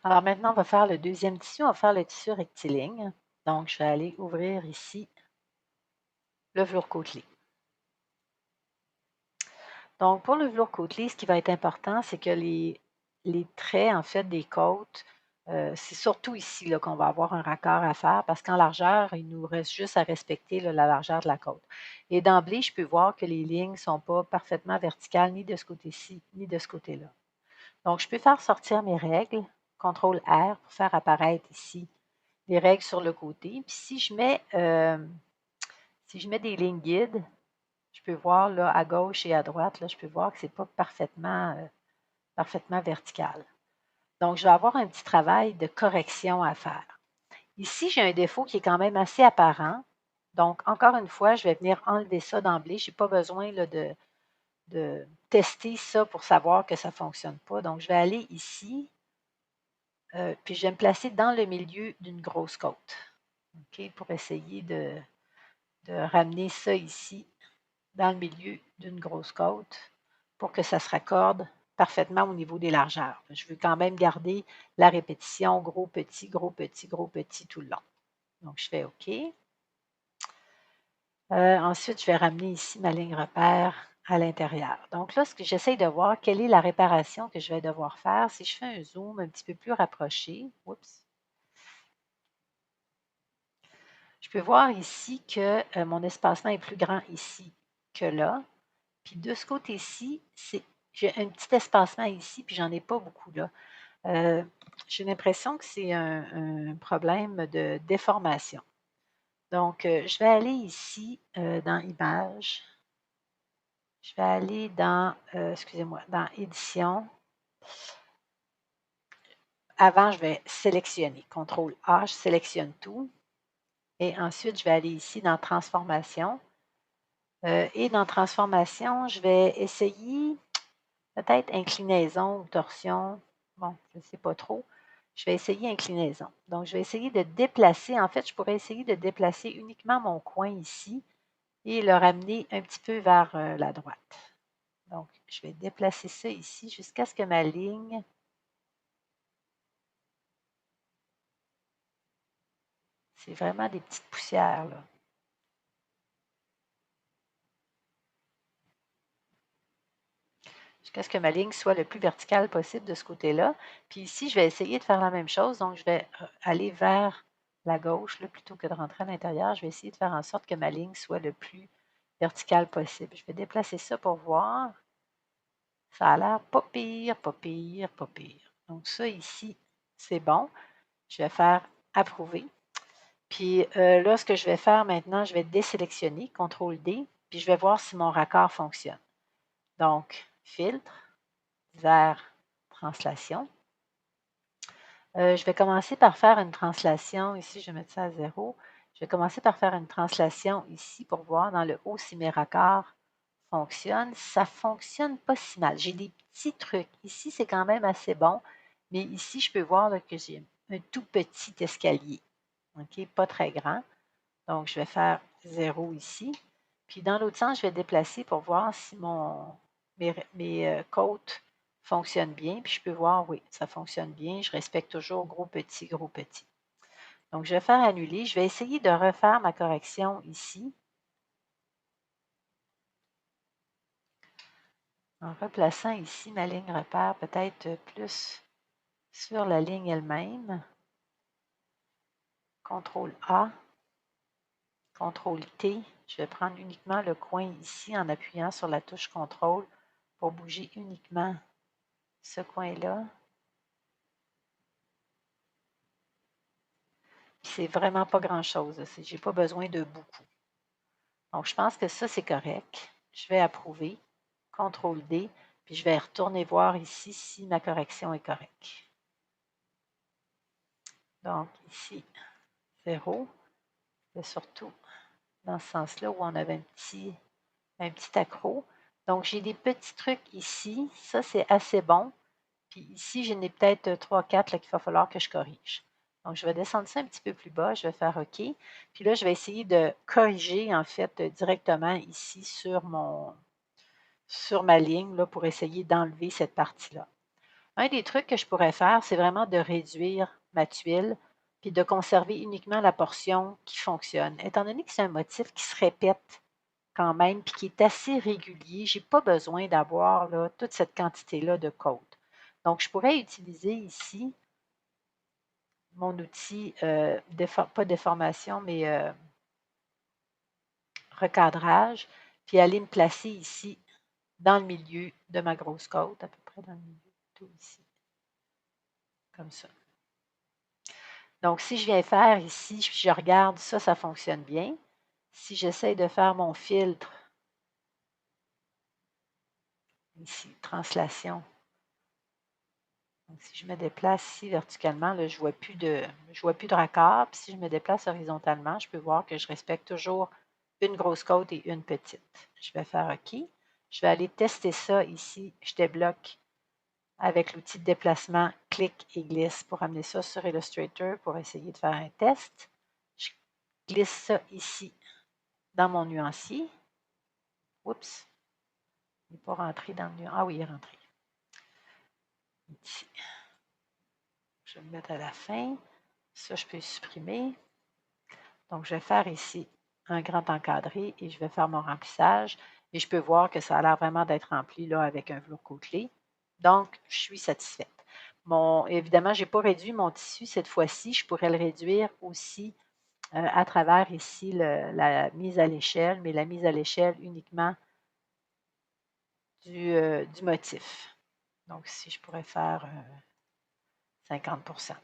Alors maintenant, on va faire le deuxième tissu, on va faire le tissu rectiligne. Donc, je vais aller ouvrir ici le velours côtelé. Donc, pour le velours côtelé, ce qui va être important, c'est que les traits, en fait, des côtes, c'est surtout ici qu'on va avoir un raccord à faire parce qu'en largeur, il nous reste juste à respecter là, la largeur de la côte. Et d'emblée, je peux voir que les lignes ne sont pas parfaitement verticales ni de ce côté-ci, ni de ce côté-là. Donc, je peux faire sortir mes règles, CTRL-R, pour faire apparaître ici les règles sur le côté. Puis si je mets des lignes guides, je peux voir là, à gauche et à droite, là, je peux voir que ce n'est pas parfaitement vertical. Donc, je vais avoir un petit travail de correction à faire. Ici, j'ai un défaut qui est quand même assez apparent. Donc, encore une fois, je vais venir enlever ça d'emblée. Je n'ai pas besoin là, de tester ça pour savoir que ça ne fonctionne pas. Donc, je vais aller ici, puis je vais me placer dans le milieu d'une grosse côte, OK, pour essayer de ramener ça ici dans le milieu d'une grosse côte pour que ça se raccorde parfaitement au niveau des largeurs. Je veux quand même garder la répétition gros, petit, gros, petit, gros, petit tout le long. Donc, je fais OK. Ensuite, je vais ramener ici ma ligne repère à l'intérieur. Donc là, ce que j'essaie de voir, quelle est la réparation que je vais devoir faire. Si je fais un zoom un petit peu plus rapproché, oups, je peux voir ici que mon espacement est plus grand ici que là. Puis de ce côté-ci, j'ai un petit espacement ici, puis j'en ai pas beaucoup là. J'ai l'impression que c'est un problème de déformation. Donc, je vais aller ici dans Images. Je vais aller dans, excusez-moi, dans Édition. Avant, je vais sélectionner. CTRL-A, je sélectionne tout. Et ensuite, je vais aller ici dans Transformation. Et dans Transformation, je vais essayer peut-être inclinaison ou torsion. Bon, je ne sais pas trop. Je vais essayer inclinaison. Donc, je vais essayer de déplacer. En fait, je pourrais essayer de déplacer uniquement mon coin ici et le ramener un petit peu vers la droite. Donc, je vais déplacer ça ici jusqu'à ce que ma ligne c'est vraiment des petites poussières, là. Jusqu'à ce que ma ligne soit le plus verticale possible de ce côté-là. Puis ici, je vais essayer de faire la même chose. Donc, je vais aller vers la gauche, là, plutôt que de rentrer à l'intérieur. Je vais essayer de faire en sorte que ma ligne soit le plus verticale possible. Je vais déplacer ça pour voir. Ça a l'air pas pire, pas pire, pas pire. Donc, ça ici, c'est bon. Je vais faire approuver. Puis là, ce que je vais faire maintenant, je vais désélectionner, CTRL-D, puis je vais voir si mon raccord fonctionne. Donc, filtre, vers translation. Je vais commencer par faire une translation. Ici, je vais mettre ça à 0. Je vais commencer par faire une translation ici pour voir dans le haut si mes raccords fonctionnent. Ça ne fonctionne pas si mal. J'ai des petits trucs. Ici, c'est quand même assez bon. Mais ici, je peux voir là, que j'ai un tout petit escalier. OK? Pas très grand. Donc, je vais faire 0 ici. Puis, dans l'autre sens, je vais déplacer pour voir si mes côtes fonctionnent bien. Puis, je peux voir, oui, ça fonctionne bien. Je respecte toujours gros, petit, gros, petit. Donc, je vais faire annuler. Je vais essayer de refaire ma correction ici. En replaçant ici ma ligne repère, peut-être plus sur la ligne elle-même. CTRL-A, CTRL-T. Je vais prendre uniquement le coin ici en appuyant sur la touche CTRL pour bouger uniquement ce coin-là. C'est vraiment pas grand-chose. Je n'ai pas besoin de beaucoup. Donc, je pense que ça, c'est correct. Je vais approuver. CTRL-D. Puis, je vais retourner voir ici si ma correction est correcte. Donc, ici, 0. C'est surtout dans ce sens-là où on avait un petit accro. Donc, j'ai des petits trucs ici. Ça, c'est assez bon. Puis ici, j'en ai peut-être 3-4 qu'il va falloir que je corrige. Donc, je vais descendre ça un petit peu plus bas. Je vais faire OK. Puis là, je vais essayer de corriger, en fait, directement ici sur ma ligne là, pour essayer d'enlever cette partie-là. Un des trucs que je pourrais faire, c'est vraiment de réduire ma tuile puis de conserver uniquement la portion qui fonctionne. Étant donné que c'est un motif qui se répète quand même puis qui est assez régulier, je n'ai pas besoin d'avoir là, toute cette quantité-là de côte. Donc, je pourrais utiliser ici mon outil, pas déformation, mais recadrage, puis aller me placer ici dans le milieu de ma grosse côte, à peu près dans le milieu, tout ici, comme ça. Donc, si je viens faire ici, je regarde, ça fonctionne bien. Si j'essaie de faire mon filtre, ici, translation. Donc, si je me déplace ici verticalement, là, je ne vois plus de raccord. Puis si je me déplace horizontalement, je peux voir que je respecte toujours une grosse côte et une petite. Je vais faire OK. Je vais aller tester ça ici. Je débloque avec l'outil de déplacement, clic et glisse pour amener ça sur Illustrator pour essayer de faire un test. Je glisse ça ici dans mon nuancier. Oups, il n'est pas rentré dans le nuancier. Ah oui, il est rentré. Ici. Je vais le mettre à la fin. Ça, je peux supprimer. Donc, je vais faire ici un grand encadré et je vais faire mon remplissage. Et je peux voir que ça a l'air vraiment d'être rempli là, avec un velours côtelé. Donc, je suis satisfaite. Évidemment, je n'ai pas réduit mon tissu cette fois-ci. Je pourrais le réduire aussi à travers ici la mise à l'échelle, mais la mise à l'échelle uniquement du motif. Donc, si je pourrais faire 50%.